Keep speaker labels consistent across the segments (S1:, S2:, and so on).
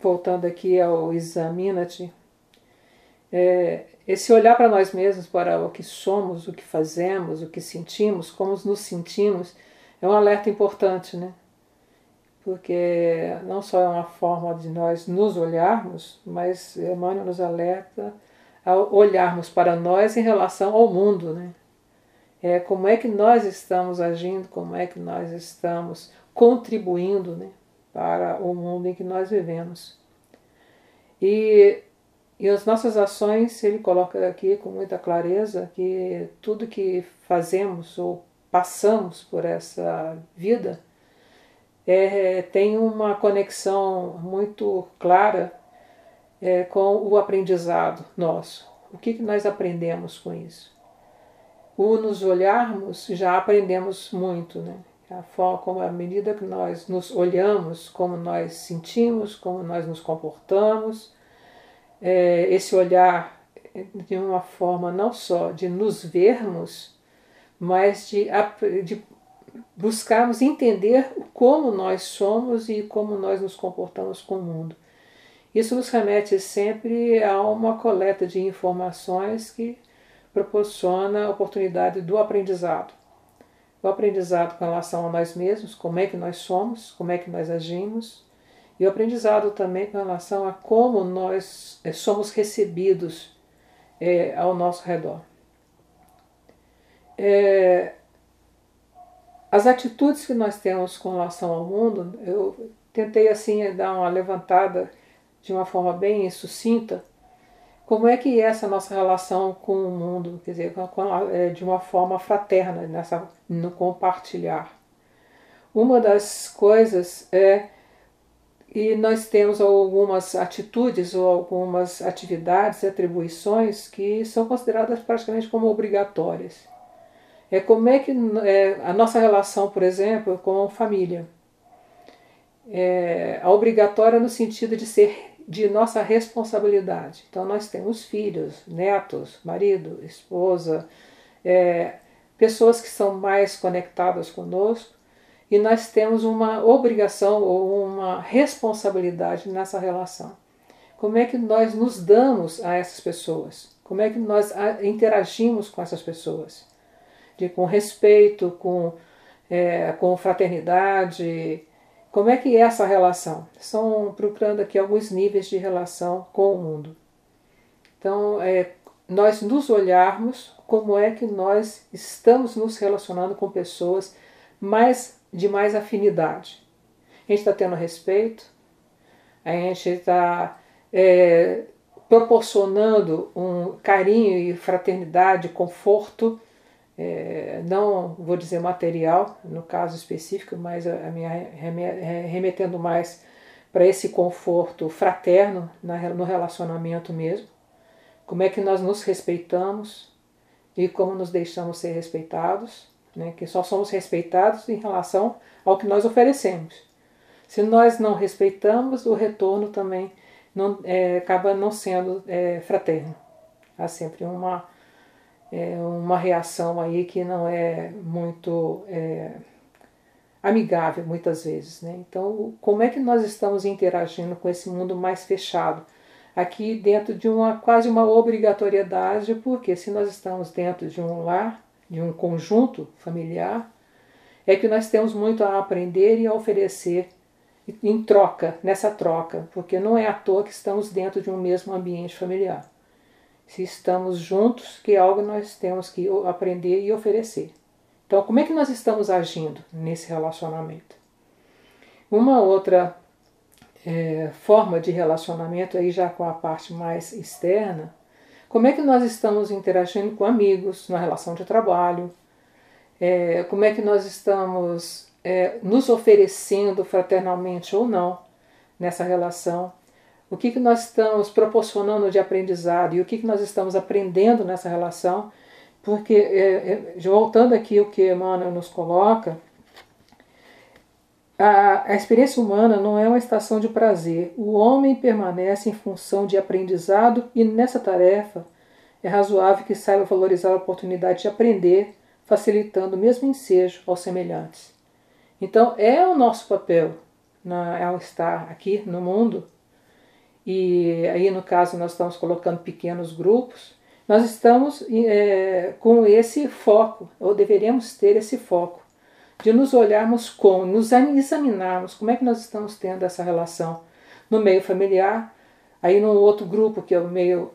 S1: voltando aqui ao Examina-te, esse olhar para nós mesmos, para o que somos, o que fazemos, o que sentimos, como nos sentimos, é um alerta importante, né? Porque não só é uma forma de nós nos olharmos, mas Emmanuel nos alerta a olharmos para nós em relação ao mundo, né? Como é que nós estamos agindo, como é que nós estamos contribuindo, né, para o mundo em que nós vivemos. E as nossas ações, ele coloca aqui com muita clareza que tudo que fazemos ou passamos por essa vida tem uma conexão muito clara com o aprendizado nosso. O que nós aprendemos com isso? O nos olharmos, já aprendemos muito, né? A forma como, à medida que nós nos olhamos, como nós sentimos, como nós nos comportamos, esse olhar de uma forma não só de nos vermos, mas de buscarmos entender como nós somos e como nós nos comportamos com o mundo. Isso nos remete sempre a uma coleta de informações que proporciona a oportunidade do aprendizado. O aprendizado com relação a nós mesmos, como é que nós somos, como é que nós agimos, e o aprendizado também com relação a como nós somos recebidos ao nosso redor. As atitudes que nós temos com relação ao mundo, eu tentei assim dar uma levantada de uma forma bem sucinta. Como é que é essa nossa relação com o mundo, quer dizer, de uma forma fraterna, no compartilhar. Uma das coisas e nós temos algumas atitudes ou algumas atividades e atribuições que são consideradas praticamente como obrigatórias. Como é que a nossa relação, por exemplo, com a família. A obrigatória no sentido de ser de nossa responsabilidade. Então nós temos filhos, netos, marido, esposa, pessoas que são mais conectadas conosco, e nós temos uma obrigação ou uma responsabilidade nessa relação. Como é que nós nos damos a essas pessoas? Como é que nós interagimos com essas pessoas? Com respeito, com fraternidade. Como é que é essa relação? Estão procurando aqui alguns níveis de relação com o mundo. Então, nós nos olharmos como é que nós estamos nos relacionando com pessoas de mais afinidade. A gente está tendo respeito, a gente está proporcionando um carinho e fraternidade, conforto, não vou dizer material, no caso específico, mas a minha remetendo mais para esse conforto fraterno no relacionamento mesmo. Como é que nós nos respeitamos e como nos deixamos ser respeitados, né? Que só somos respeitados em relação ao que nós oferecemos. Se nós não respeitamos, o retorno também acaba não sendo fraterno. Há sempre uma reação aí que não é muito amigável muitas vezes, né? Então, como é que nós estamos interagindo com esse mundo mais fechado? Aqui dentro de quase uma obrigatoriedade, porque se nós estamos dentro de um lar, de um conjunto familiar, é que nós temos muito a aprender e a oferecer em troca, nessa troca, porque não é à toa que estamos dentro de um mesmo ambiente familiar. Se estamos juntos, que é algo nós temos que aprender e oferecer. Então, como é que nós estamos agindo nesse relacionamento? Uma outra forma de relacionamento, aí já com a parte mais externa, como é que nós estamos interagindo com amigos, na relação de trabalho, como é que nós estamos nos oferecendo fraternalmente ou não nessa relação, o que nós estamos proporcionando de aprendizado e o que nós estamos aprendendo nessa relação, porque, voltando aqui o que Emmanuel nos coloca, a experiência humana não é uma estação de prazer. O homem permanece em função de aprendizado e nessa tarefa é razoável que saiba valorizar a oportunidade de aprender, facilitando o mesmo ensejo aos semelhantes. Então é o nosso papel ao estar aqui no mundo, e aí no caso nós estamos colocando pequenos grupos, nós estamos com esse foco, ou deveríamos ter esse foco, de nos olharmos como, nos examinarmos como é que nós estamos tendo essa relação no meio familiar, aí num outro grupo que é o meio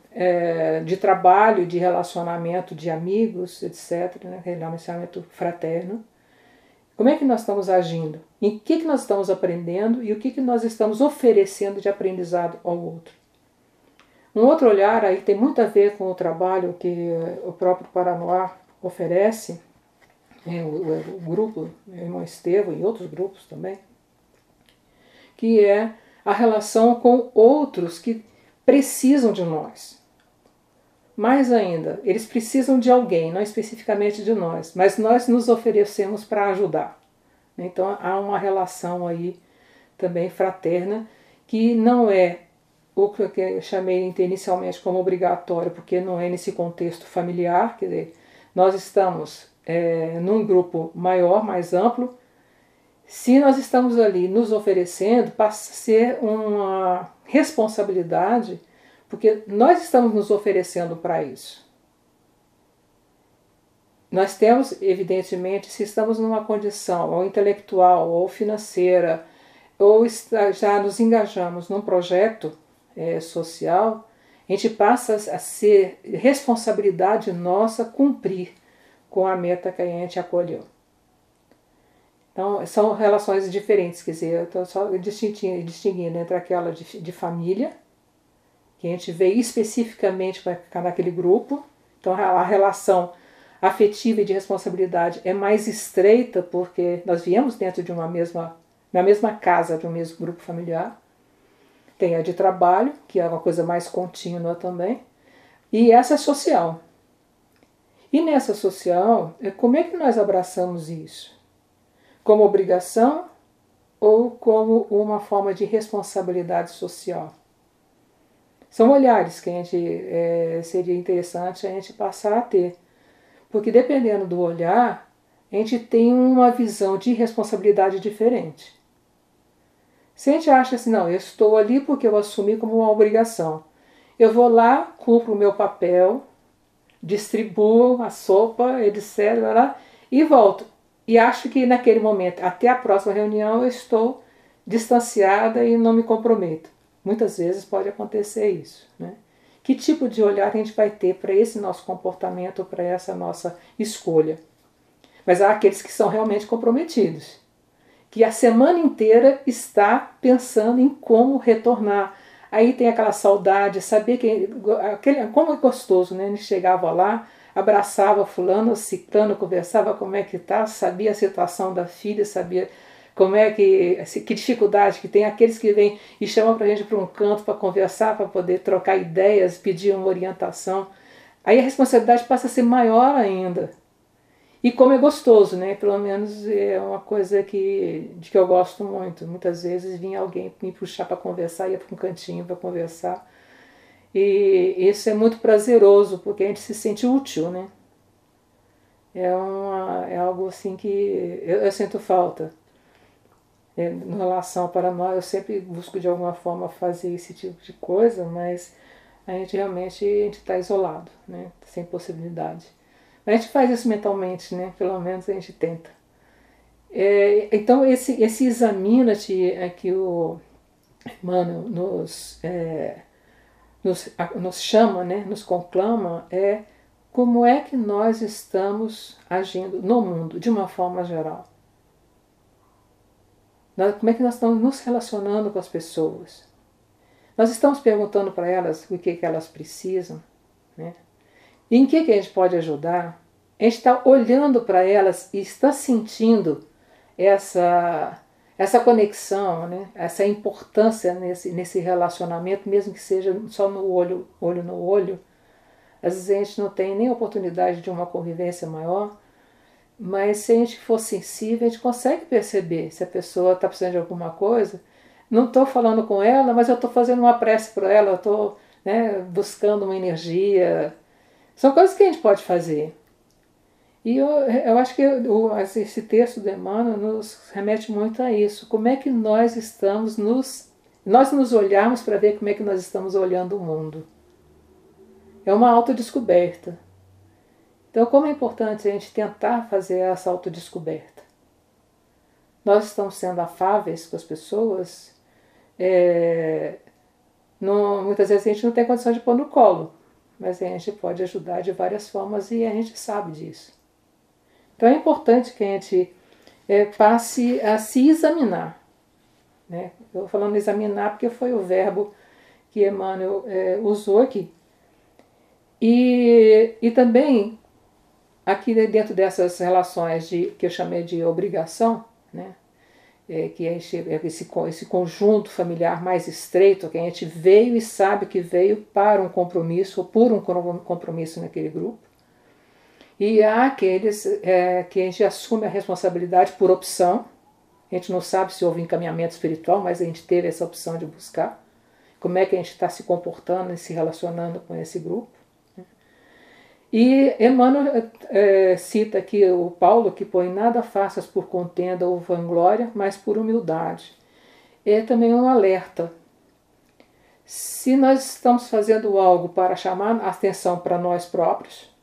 S1: de trabalho, de relacionamento, de amigos, etc., né, relacionamento fraterno. Como é que nós estamos agindo? Em que nós estamos aprendendo e o que nós estamos oferecendo de aprendizado ao outro? Um outro olhar aí tem muito a ver com o trabalho que o próprio Paranoá oferece, o grupo, o irmão Estevão e outros grupos também, que é a relação com outros que precisam de nós. Mais ainda, eles precisam de alguém, não especificamente de nós, mas nós nos oferecemos para ajudar. Então há uma relação aí também fraterna, que não é o que eu chamei inicialmente como obrigatório, porque não é nesse contexto familiar, quer dizer, nós estamos num grupo maior, mais amplo. Se nós estamos ali nos oferecendo, passa a ser uma responsabilidade, porque nós estamos nos oferecendo para isso. Nós temos, evidentemente, se estamos numa condição ou intelectual ou financeira, ou já nos engajamos num projeto social, a gente passa a ser responsabilidade nossa cumprir com a meta que a gente acolheu. Então, são relações diferentes, quer dizer, eu estou só distinguindo entre aquela de família, que a gente vê especificamente para ficar naquele grupo. Então, a relação afetiva e de responsabilidade é mais estreita, porque nós viemos dentro de na mesma casa, de um mesmo grupo familiar. Tem a de trabalho, que é uma coisa mais contínua também, e essa é social. E nessa social, como é que nós abraçamos isso? Como obrigação ou como uma forma de responsabilidade social? São olhares que a gente seria interessante a gente passar a ter. Porque dependendo do olhar, a gente tem uma visão de responsabilidade diferente. Se a gente acha assim, não, eu estou ali porque eu assumi como uma obrigação. Eu vou lá, cumpro o meu papel, distribuo a sopa, etc. E volto. E acho que naquele momento, até a próxima reunião, eu estou distanciada e não me comprometo. Muitas vezes pode acontecer isso, né? Que tipo de olhar a gente vai ter para esse nosso comportamento, para essa nossa escolha? Mas há aqueles que são realmente comprometidos, que a semana inteira está pensando em como retornar. Aí tem aquela saudade, saber como é gostoso, né? Ele chegava lá, abraçava fulano, ciclano, conversava como é que está, sabia a situação da filha, sabia como é que dificuldade que tem, aqueles que vêm e chamam para a gente para um canto para conversar, para poder trocar ideias, pedir uma orientação. Aí a responsabilidade passa a ser maior ainda. E como é gostoso, né? Pelo menos é uma coisa de que eu gosto muito. Muitas vezes vinha alguém me puxar para conversar, ia para um cantinho para conversar. E isso é muito prazeroso, porque a gente se sente útil, né? É algo assim que eu sinto falta. Em relação ao Paraná, eu sempre busco de alguma forma fazer esse tipo de coisa, mas a gente realmente está isolado, né? Sem possibilidade. Mas a gente faz isso mentalmente, né? Pelo menos a gente tenta. Então esse examina-te que o Emmanuel nos chama, né? Nos conclama, como é que nós estamos agindo no mundo, de uma forma geral. Como é que nós estamos nos relacionando com as pessoas? Nós estamos perguntando para elas o que elas precisam, né? E em que a gente pode ajudar? A gente está olhando para elas e está sentindo essa conexão, né? Essa importância nesse relacionamento, mesmo que seja só no olho no olho. Às vezes a gente não tem nem oportunidade de uma convivência maior, mas se a gente for sensível, a gente consegue perceber se a pessoa está precisando de alguma coisa. Não estou falando com ela, mas eu estou fazendo uma prece para ela, eu estou, né, buscando uma energia. São coisas que a gente pode fazer. E eu acho que esse texto do Emmanuel nos remete muito a isso. Como é que nós estamos nos nós nos olharmos para ver como é que nós estamos olhando o mundo. É uma autodescoberta. Então, como é importante a gente tentar fazer essa autodescoberta? Nós estamos sendo afáveis com as pessoas, muitas vezes a gente não tem condição de pôr no colo, mas a gente pode ajudar de várias formas e a gente sabe disso. Então é importante que a gente passe a se examinar. Né? Eu estou falando examinar porque foi o verbo que Emmanuel usou aqui. E também, aqui dentro dessas relações que eu chamei de obrigação, né? Que é esse conjunto familiar mais estreito, que a gente veio e sabe que veio para um compromisso, ou por um compromisso naquele grupo. E há aqueles que a gente assume a responsabilidade por opção. A gente não sabe se houve encaminhamento espiritual, mas a gente teve essa opção de buscar. Como é que a gente está se comportando e se relacionando com esse grupo. E Emmanuel cita aqui o Paulo, que põe nada faças por contenda ou vanglória, mas por humildade. É também um alerta. Se nós estamos fazendo algo para chamar a atenção para nós próprios,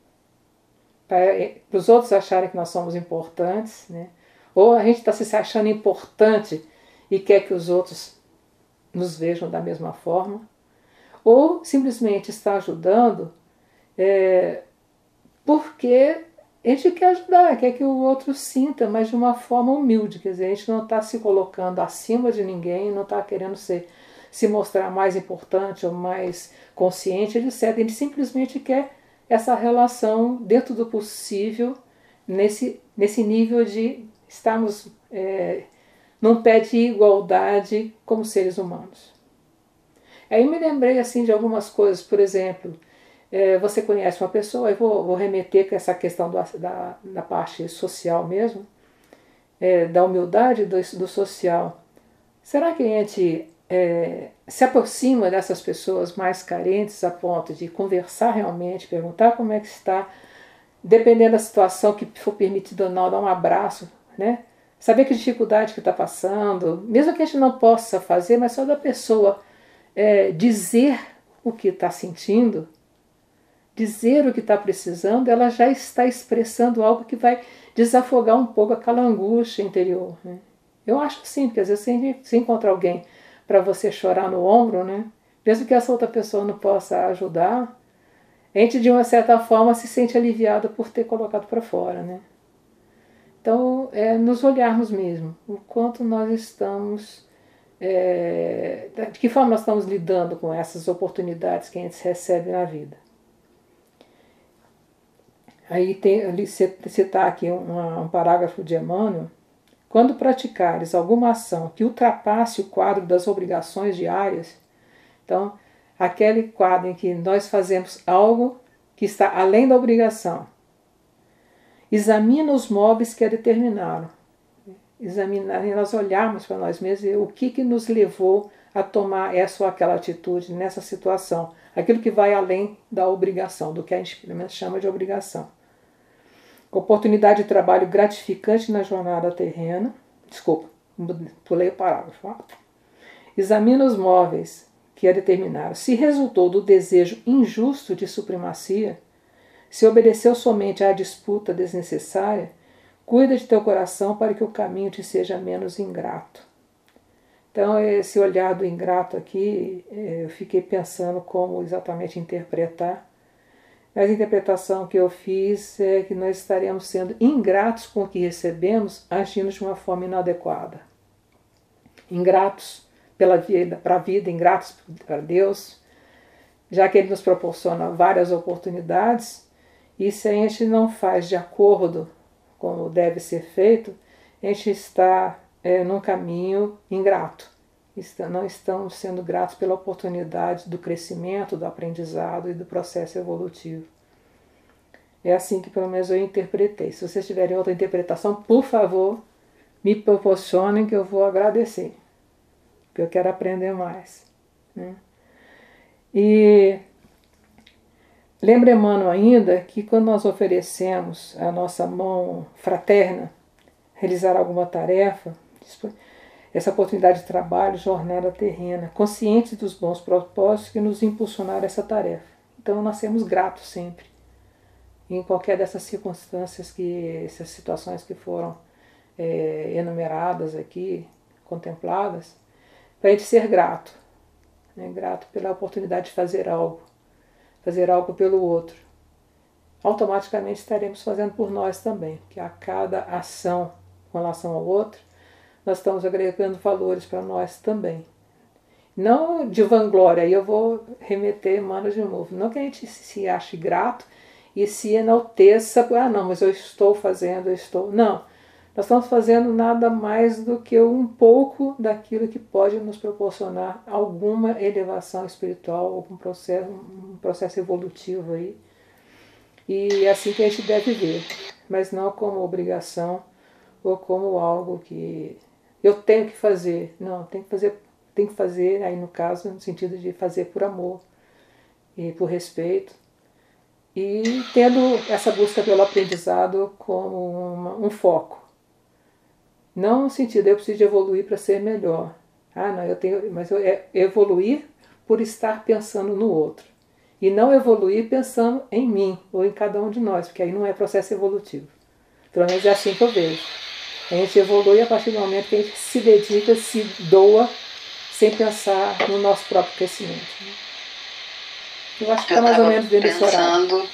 S1: para os outros acharem que nós somos importantes, né? Ou a gente está se achando importante e quer que os outros nos vejam da mesma forma, ou simplesmente está ajudando porque a gente quer ajudar, quer que o outro sinta, mas de uma forma humilde. Quer dizer, a gente não está se colocando acima de ninguém, não está querendo se mostrar mais importante ou mais consciente, etc. A gente simplesmente quer essa relação dentro do possível, nesse nível de estarmos num pé de igualdade como seres humanos. Aí me lembrei assim de algumas coisas, por exemplo, você conhece uma pessoa, eu vou remeter com essa questão da parte social mesmo, da humildade do social. Será que a gente se aproxima dessas pessoas mais carentes a ponto de conversar realmente, perguntar como é que está, dependendo da situação que for permitido ou não, dar um abraço, né? Saber que dificuldade que está passando, mesmo que a gente não possa fazer, mas só da pessoa dizer o que está sentindo, dizer o que está precisando, ela já está expressando algo que vai desafogar um pouco aquela angústia interior. Né? Eu acho assim, porque às vezes você encontra alguém para você chorar no ombro, né? Mesmo que essa outra pessoa não possa ajudar, a gente de uma certa forma se sente aliviada por ter colocado para fora. Né? Então, nos olharmos mesmo, o quanto nós estamos, de que forma nós estamos lidando com essas oportunidades que a gente recebe na vida. Aí citar aqui um parágrafo de Emmanuel. Quando praticares alguma ação que ultrapasse o quadro das obrigações diárias, então, aquele quadro em que nós fazemos algo que está além da obrigação, examina os móveis que a determinaram. Examinar, e nós olharmos para nós mesmos e o que nos levou a tomar essa ou aquela atitude nessa situação. Aquilo que vai além da obrigação, do que a gente pelo menos chama de obrigação. Oportunidade de trabalho gratificante na jornada terrena. Desculpa, pulei o parágrafo. Examina os móveis que a determinaram. Se resultou do desejo injusto de supremacia, se obedeceu somente à disputa desnecessária, cuida de teu coração para que o caminho te seja menos ingrato. Então, esse olhar do ingrato aqui, eu fiquei pensando como exatamente interpretar. Mas a interpretação que eu fiz é que nós estaremos sendo ingratos com o que recebemos, agindo de uma forma inadequada. Ingratos para a vida, ingratos para Deus, já que Ele nos proporciona várias oportunidades, e se a gente não faz de acordo como deve ser feito, a gente está num caminho ingrato. Não estamos sendo gratos pela oportunidade do crescimento, do aprendizado e do processo evolutivo. É assim que pelo menos eu interpretei. Se vocês tiverem outra interpretação, por favor, me proporcionem que eu vou agradecer, porque eu quero aprender mais. Né? E lembra, Emmanuel, ainda que quando nós oferecemos a nossa mão fraterna, realizar alguma tarefa, essa oportunidade de trabalho, jornada terrena, conscientes dos bons propósitos que nos impulsionaram a essa tarefa. Então nós sermos gratos sempre, em qualquer dessas circunstâncias, essas situações que foram enumeradas aqui, contempladas, para a gente ser grato, né? Grato pela oportunidade de fazer algo pelo outro. Automaticamente estaremos fazendo por nós também, porque a cada ação com relação ao outro, nós estamos agregando valores para nós também. Não de vanglória, aí eu vou remeter Emmanuel de novo. Não que a gente se ache grato e se enalteça, não, mas eu estou fazendo, Não, nós estamos fazendo nada mais do que um pouco daquilo que pode nos proporcionar alguma elevação espiritual, algum processo evolutivo aí. E é assim que a gente deve ver, mas não como obrigação ou como algo que eu tenho que fazer. Não, tem que fazer aí no caso, no sentido de fazer por amor e por respeito. E tendo essa busca pelo aprendizado como um foco. Não no sentido, eu preciso de evoluir para ser melhor. Não, mas evoluir por estar pensando no outro. E não evoluir pensando em mim ou em cada um de nós, porque aí não é processo evolutivo. Pelo menos é assim que eu vejo. A gente evolui a partir do momento que a gente se dedica, se doa, sem pensar no nosso próprio crescimento. Eu acho que está mais ou menos dentro desse horário.
S2: Pensando,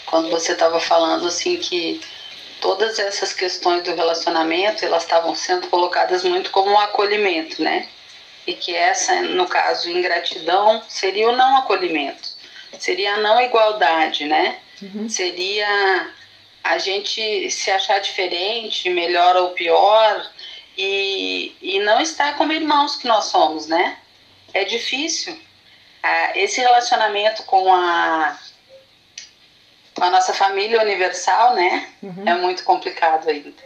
S2: quando você estava falando assim que todas essas questões do relacionamento, elas estavam sendo colocadas muito como um acolhimento, né? E que essa, no caso, ingratidão, seria o não acolhimento. Seria a não igualdade, né?
S1: Uhum.
S2: Seria a gente se achar diferente, melhor ou pior, e não estar como irmãos que nós somos, né? É difícil. Esse relacionamento com a nossa família universal, né?
S1: Uhum.
S2: É muito complicado ainda.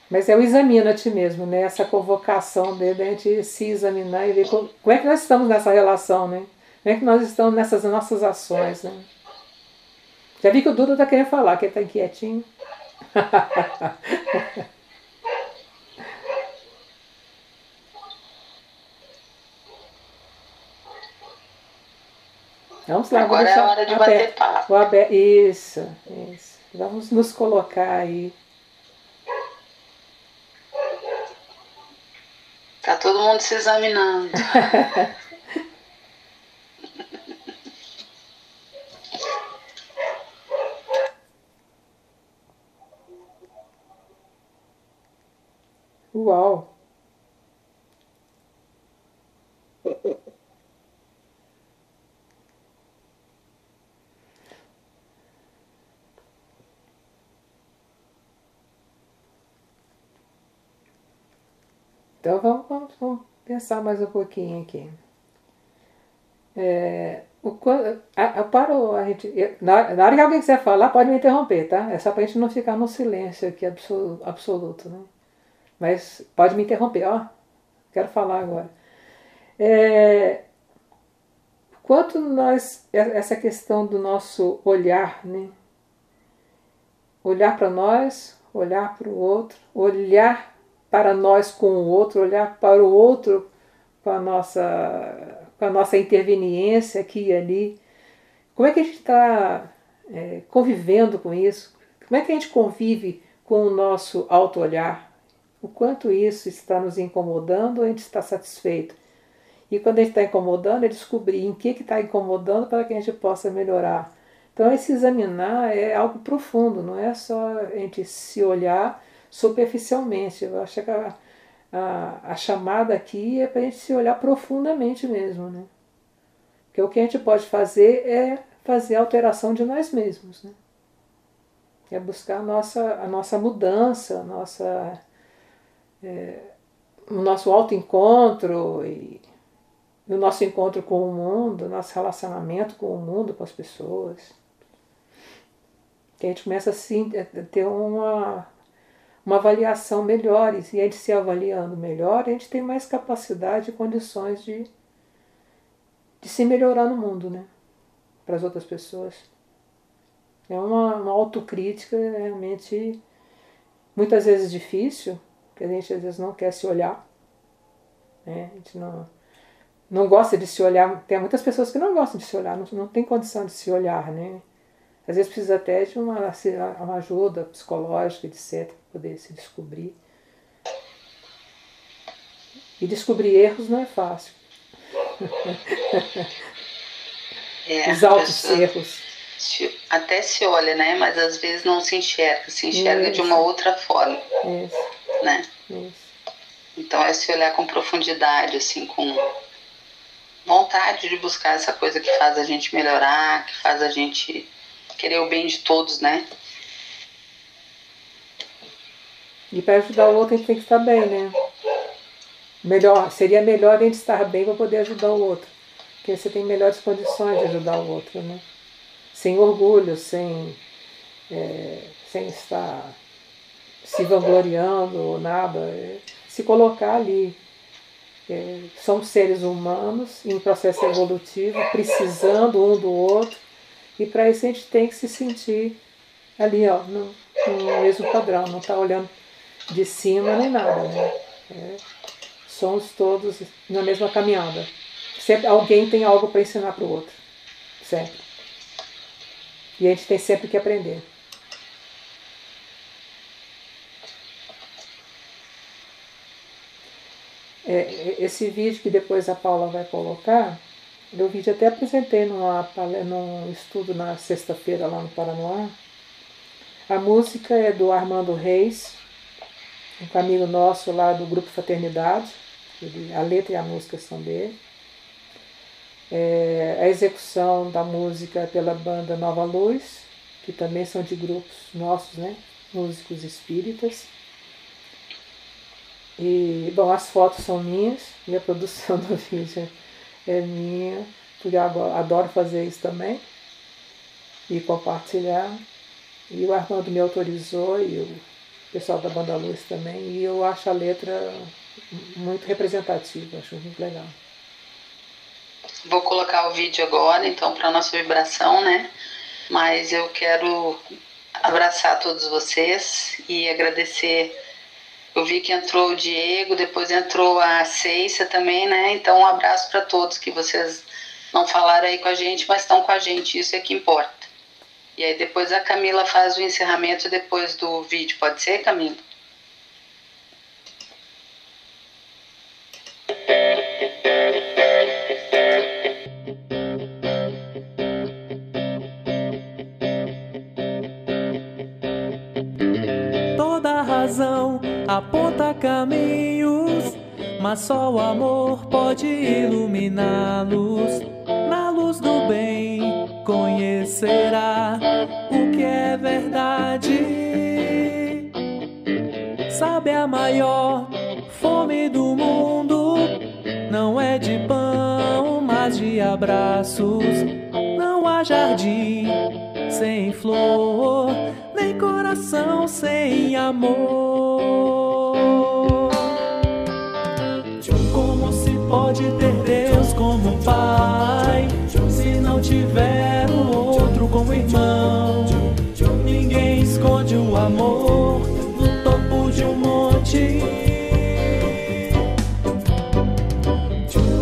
S1: Mas é o examina a ti mesmo, né? Essa convocação dele, a gente se examinar e ver como é que nós estamos nessa relação, né? Como é que nós estamos nessas nossas ações, né? Já vi que o Duda está querendo falar, que ele está inquietinho. Vamos lá,
S2: agora
S1: vou deixar
S2: é a hora de bater papo.
S1: Isso. Vamos nos colocar aí.
S2: Tá todo mundo se examinando.
S1: Uau! Então vamos pensar mais um pouquinho aqui. Na hora que alguém quiser falar, pode me interromper, tá? É só pra gente não ficar no silêncio aqui absoluto, né? Mas pode me interromper, ó. Quero falar agora. Quanto essa questão do nosso olhar, né? Olhar para nós, olhar para o outro, olhar para nós com o outro, olhar para o outro com a nossa interveniência aqui e ali. Como é que a gente está convivendo com isso? Como é que a gente convive com o nosso auto-olhar? O quanto isso está nos incomodando ou a gente está satisfeito? E quando a gente está incomodando, é descobrir em que está incomodando para que a gente possa melhorar. Então, esse examinar é algo profundo, não é só a gente se olhar superficialmente. Eu acho que a chamada aqui é para a gente se olhar profundamente mesmo, né? Porque o que a gente pode fazer é fazer a alteração de nós mesmos, né? É buscar a nossa mudança, o nosso autoencontro e o nosso encontro com o mundo, o nosso relacionamento com o mundo, com as pessoas. Que a gente começa assim a ter uma avaliação melhor, e a gente se avaliando melhor, a gente tem mais capacidade e condições de se melhorar no mundo, né? Para as outras pessoas. É uma autocrítica realmente muitas vezes difícil, que a gente às vezes não quer se olhar, né? A gente não gosta de se olhar. Tem muitas pessoas que não gostam de se olhar, não tem condição de se olhar, né? Às vezes precisa até de uma ajuda psicológica, etc., para poder se descobrir. E descobrir erros não é fácil. Os altos erros.
S2: Até se olha, né? Mas às vezes não se enxerga de uma outra forma.
S1: Isso.
S2: Né?
S1: Isso.
S2: Então é se olhar com profundidade, assim, com vontade de buscar essa coisa que faz a gente melhorar, que faz a gente querer o bem de todos, né?
S1: E para ajudar o outro a gente tem que estar bem, né? Seria melhor a gente estar bem para poder ajudar o outro. Porque você tem melhores condições de ajudar o outro, né? Sem orgulho, sem estar se vangloriando ou nada. Se colocar ali. Somos seres humanos em processo evolutivo, precisando um do outro. E para isso a gente tem que se sentir ali, ó, no mesmo padrão. Não estar olhando de cima nem nada, né? Somos todos na mesma caminhada. Sempre alguém tem algo para ensinar para o outro. Sempre. E a gente tem sempre que aprender. Esse vídeo que depois a Paula vai colocar, eu vídeo até apresentei num estudo na sexta-feira lá no Paranoá. A música é do Armando Reis, um amigo nosso lá do Grupo Fraternidade. A letra e a música são dele. A execução da música é pela banda Nova Luz, que também são de grupos nossos, né? Músicos espíritas. E, bom, as fotos são minhas, e a produção do vídeo é minha, porque eu adoro fazer isso também, e compartilhar. E o Armando me autorizou, e o pessoal da Banda Luz também, e eu acho a letra muito representativa, acho muito legal.
S2: Vou colocar o vídeo agora, então, para nossa vibração, né? Mas eu quero abraçar todos vocês e agradecer. Eu vi que entrou o Diego, depois entrou a Ceissa também, né? Então, um abraço para todos, que vocês não falaram aí com a gente, mas estão com a gente, isso é que importa. E aí depois a Camila faz o encerramento depois do vídeo, pode ser, Camila?
S3: Toda razão aponta caminhos, mas só o amor pode iluminá-los. Na luz do bem conhecerá o que é verdade. Sabe, a maior fome do mundo não é de pão, mas de abraços. Não há jardim sem flor, nem coração sem amor. Como se pode ter Deus como Pai, se não tiver o outro como irmão? Ninguém esconde o amor no topo de um monte. E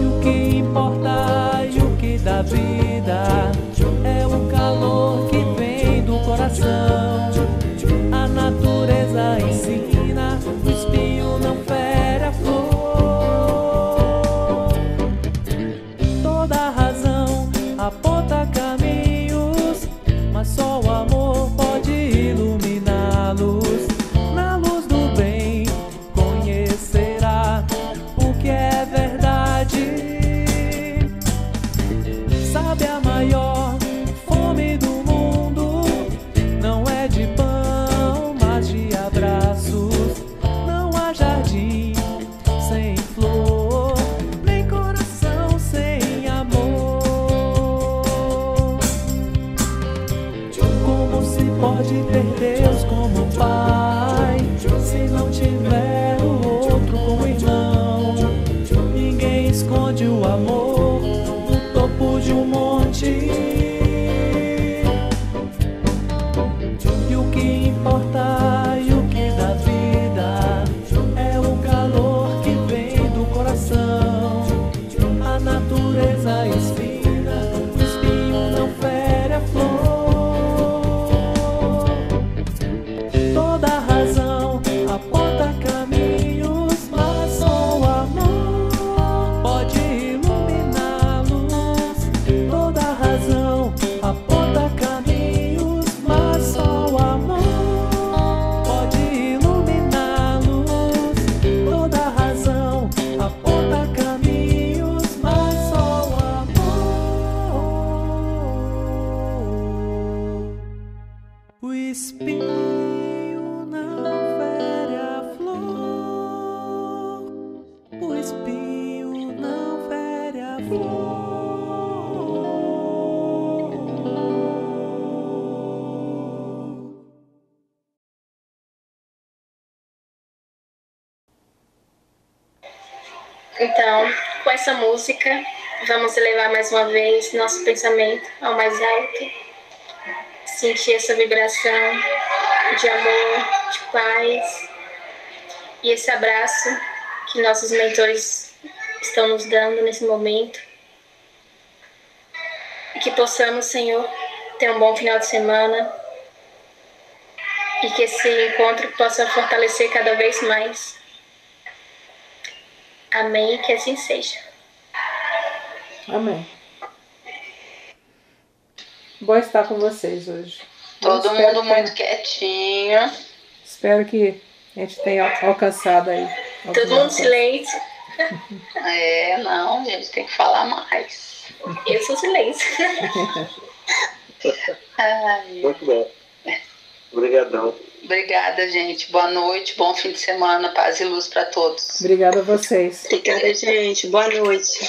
S3: o que importa e o que dá vida é o calor que vem do coração. A natureza ensina, o espinho não fere a flor. Toda razão aponta caminhos, mas só o amor pode iluminá-los. Na luz do bem conhecerá o que é verdade. Sabe, a maior fome do mundo não é de pão, mas de abraços. Não há jardim sem flor, nem coração sem amor. Como se pode ter Deus como Pai, se não tiver o outro como irmão? Ninguém esconde o amor no topo de um monte. E o que importa e o que dá vida é
S4: Então, com essa música, vamos elevar mais uma vez nosso pensamento ao mais alto, sentir essa vibração de amor, de paz e esse abraço que nossos mentores estão nos dando nesse momento. E que possamos, Senhor, ter um bom final de semana e que esse encontro possa fortalecer cada vez mais. Amém, que assim seja.
S1: Amém. Bom estar com vocês hoje.
S2: Todo mundo muito quietinho.
S1: Espero que a gente tenha alcançado aí.
S4: Todo mundo silêncio.
S2: Não, a gente tem que falar mais.
S4: Eu sou silêncio.
S5: Muito bom. Obrigadão.
S2: Obrigada, gente. Boa noite, bom fim de semana, paz e luz para todos.
S1: Obrigada a vocês.
S6: Obrigada, gente. Boa noite.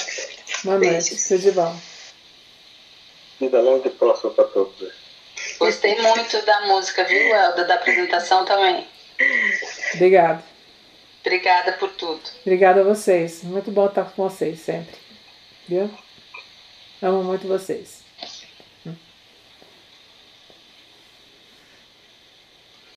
S1: Boa noite. Tudo de bom.
S5: Vida longa e próxima para todos.
S2: Gostei muito da música, viu, Elda? Da apresentação também.
S1: Obrigada.
S2: Obrigada por tudo.
S1: Obrigada a vocês. Muito bom estar com vocês sempre. Viu? Amo muito vocês.